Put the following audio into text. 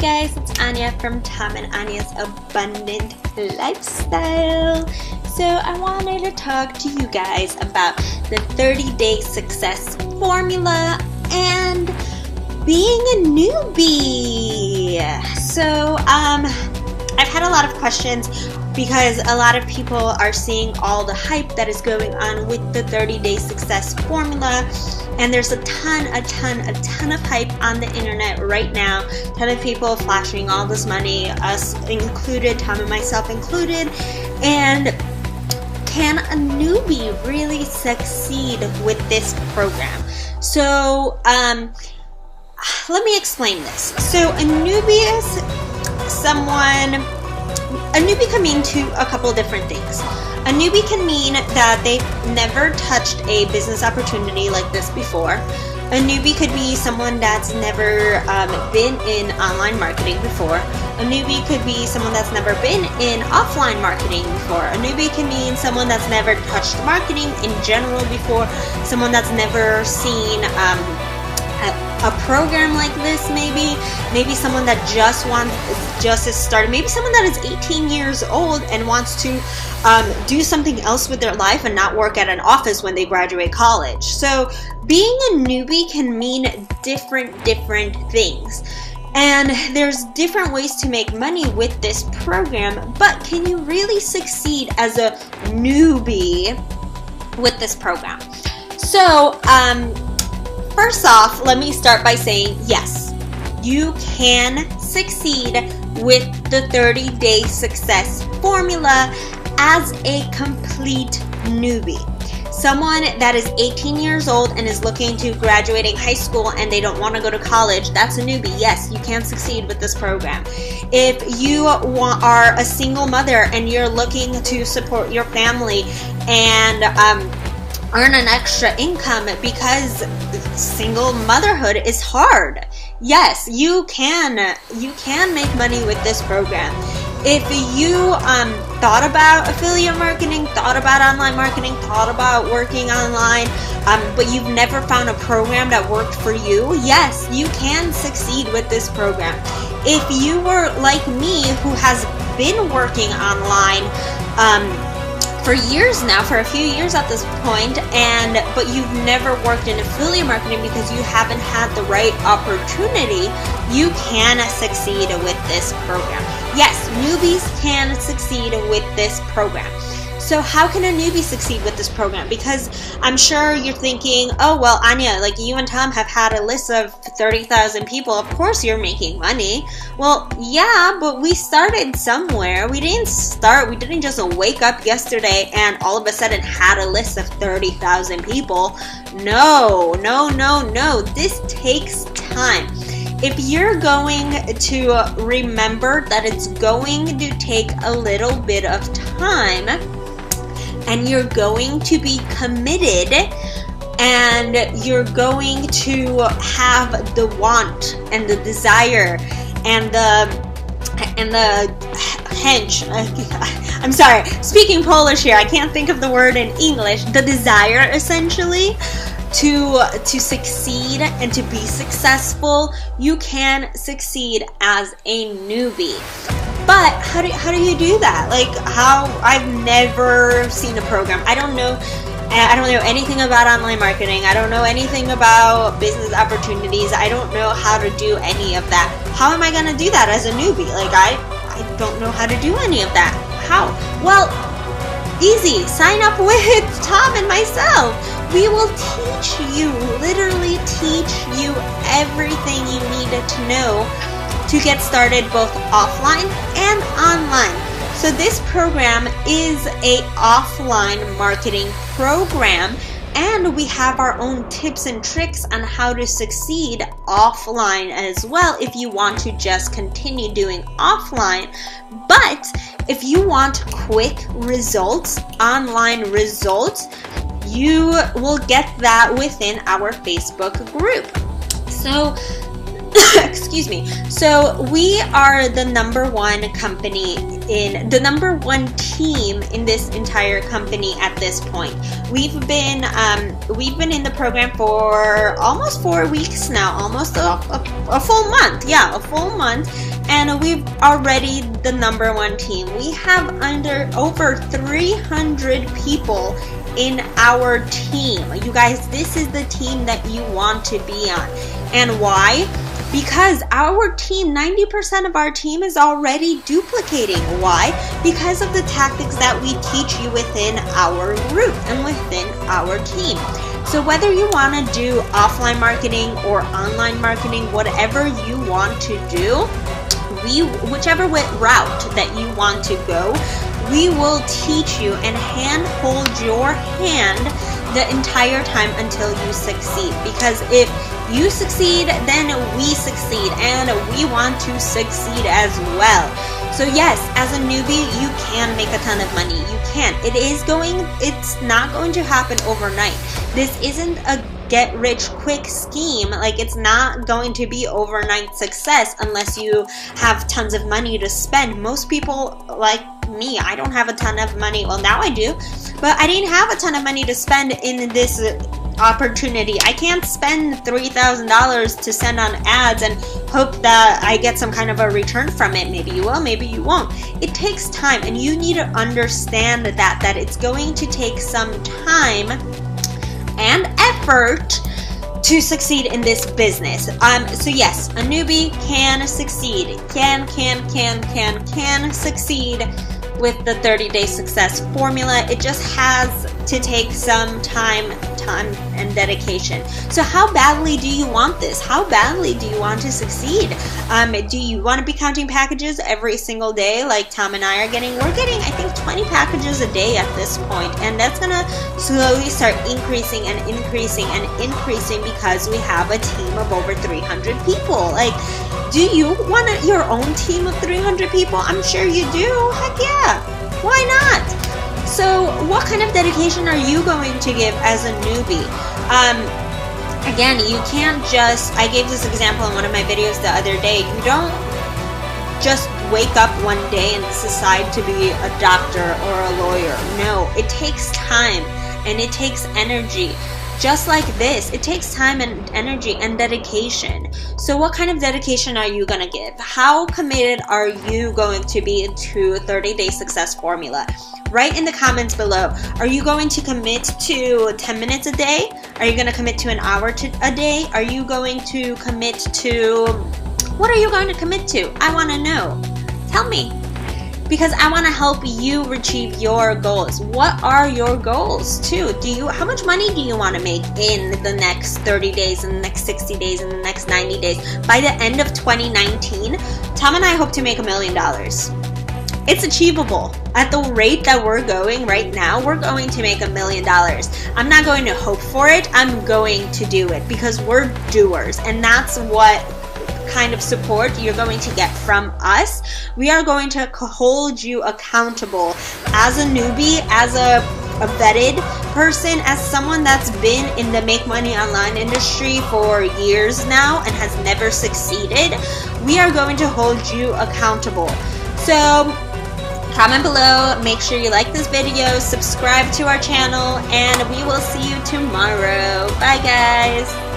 guys, it's Anya from Tom and Anya's Abundant Lifestyle. So I wanted to talk to you guys about the 30-day success formula and being a newbie. So I've had a lot of questions because a lot of people are seeing all the hype that is going on with the 30-day success formula, and there's a ton of hype on the internet right now. A ton of people flashing all this money, us included, Tom and myself included. And can a newbie really succeed with this program? So let me explain this. So a newbie is a newbie can mean a couple different things. A newbie can mean that they've never touched a business opportunity like this before. A newbie could be someone that's never been in online marketing before. A newbie could be someone that's never been in offline marketing before. A newbie can mean someone that's never touched marketing in general before. Someone that's never seen a program like this, maybe someone that just is starting, maybe someone that is 18 years old and wants to do something else with their life and not work at an office when they graduate college. So being a newbie can mean different things. And there's different ways to make money with this program, but can you really succeed as a newbie with this program? So, first off, let me start by saying yes, you can succeed with the 30-day success formula as a complete newbie. Someone that is 18 years old and is looking to graduating high school and they don't want to go to college, that's a newbie. Yes, you can succeed with this program. If you are a single mother and you're looking to support your family and earn an extra income because single motherhood is hard, yes, you can make money with this program. If you thought about affiliate marketing, thought about online marketing, thought about working online, but you've never found a program that worked for you, yes, you can succeed with this program. If you were like me, who has been working online for years now, for a few years at this point, but you've never worked in affiliate marketing because you haven't had the right opportunity, you can succeed with this program. Yes, newbies can succeed with this program. So how can a newbie succeed with this program? Because I'm sure you're thinking, oh, well, Anya, like you and Tom have had a list of 30,000 people. Of course you're making money. Well, yeah, but we started somewhere. We didn't just wake up yesterday and all of a sudden had a list of 30,000 people. No. This takes time. If you're going to remember that it's going to take a little bit of time, and you're going to be committed, and you're going to have the want and the desire and the hench. I'm sorry, speaking Polish here, I can't think of the word in English. The desire, essentially, to succeed and to be successful, you can succeed as a newbie. But how do you do that? Like, I've never seen a program. I don't know anything about online marketing. I don't know anything about business opportunities. I don't know how to do any of that. How am I gonna do that as a newbie? Like, I don't know how to do any of that. How? Well, easy. Sign up with Tom and myself. We will literally teach you everything you needed to know to get started both offline and online. So this program is a offline marketing program, and we have our own tips and tricks on how to succeed offline as well if you want to just continue doing offline. But if you want quick results, online results, you will get that within our Facebook group. So excuse me. So we are the #1 company in the number one team in this entire company at this point. We've been in the program for almost 4 weeks now, almost a full month. Yeah, a full month, and we've already the number one team. We have over 300 people in our team. You guys, this is the team that you want to be on. And why? Because our team, 90% of our team is already duplicating. Why? Because of the tactics that we teach you within our group and within our team. So whether you want to do offline marketing or online marketing, whatever you want to do, whichever route that you want to go, we will teach you and hold your hand the entire time until you succeed. Because if you succeed, then we succeed, and we want to succeed as well. So yes, as a newbie, you can make a ton of money. You can. It's not going to happen overnight. This isn't a get-rich-quick scheme. Like, it's not going to be overnight success unless you have tons of money to spend. Most people, like me, I don't have a ton of money. Well, now I do, but I didn't have a ton of money to spend in this opportunity. I can't spend $3,000 to send on ads and hope that I get some kind of a return from it. Maybe you will, maybe you won't. It takes time, and you need to understand that it's going to take some time and effort to succeed in this business. So yes, a newbie can succeed. Can succeed with the 30-day success formula. It just has to take some time and dedication. So how badly do you want this? How badly do you want to succeed? Do you want to be counting packages every single day like Tom and I are getting? We're getting, I think, 20 packages a day at this point, and that's gonna slowly start increasing and increasing and increasing because we have a team of over 300 people. Like, do you want your own team of 300 people? I'm sure you do. Heck yeah. Why not? So what kind of dedication are you going to give as a newbie? Again, you can't just, I gave this example in one of my videos the other day. You don't just wake up one day and decide to be a doctor or a lawyer. No, it takes time and it takes energy. Just like this, it takes time and energy and dedication. So what kind of dedication are you going to give? How committed are you going to be to 30-day success formula? Write in the comments below. Are you going to commit to 10 minutes a day? Are you going to commit to an hour a day? Are you going to commit to... What are you going to commit to? I want to know. Tell me. Because I want to help you achieve your goals. What are your goals too? How much money do you want to make in the next 30 days, in the next 60 days, in the next 90 days? By the end of 2019, Tom and I hope to make $1 million. It's achievable. At the rate that we're going right now, we're going to make $1 million. I'm not going to hope for it. I'm going to do it because we're doers, and that's what kind of support you're going to get from us. We are going to hold you accountable as a newbie, as a vetted person, as someone that's been in the make money online industry for years now and has never succeeded. We are going to hold you accountable. So comment below, make sure you like this video, subscribe to our channel, and we will see you tomorrow. Bye guys.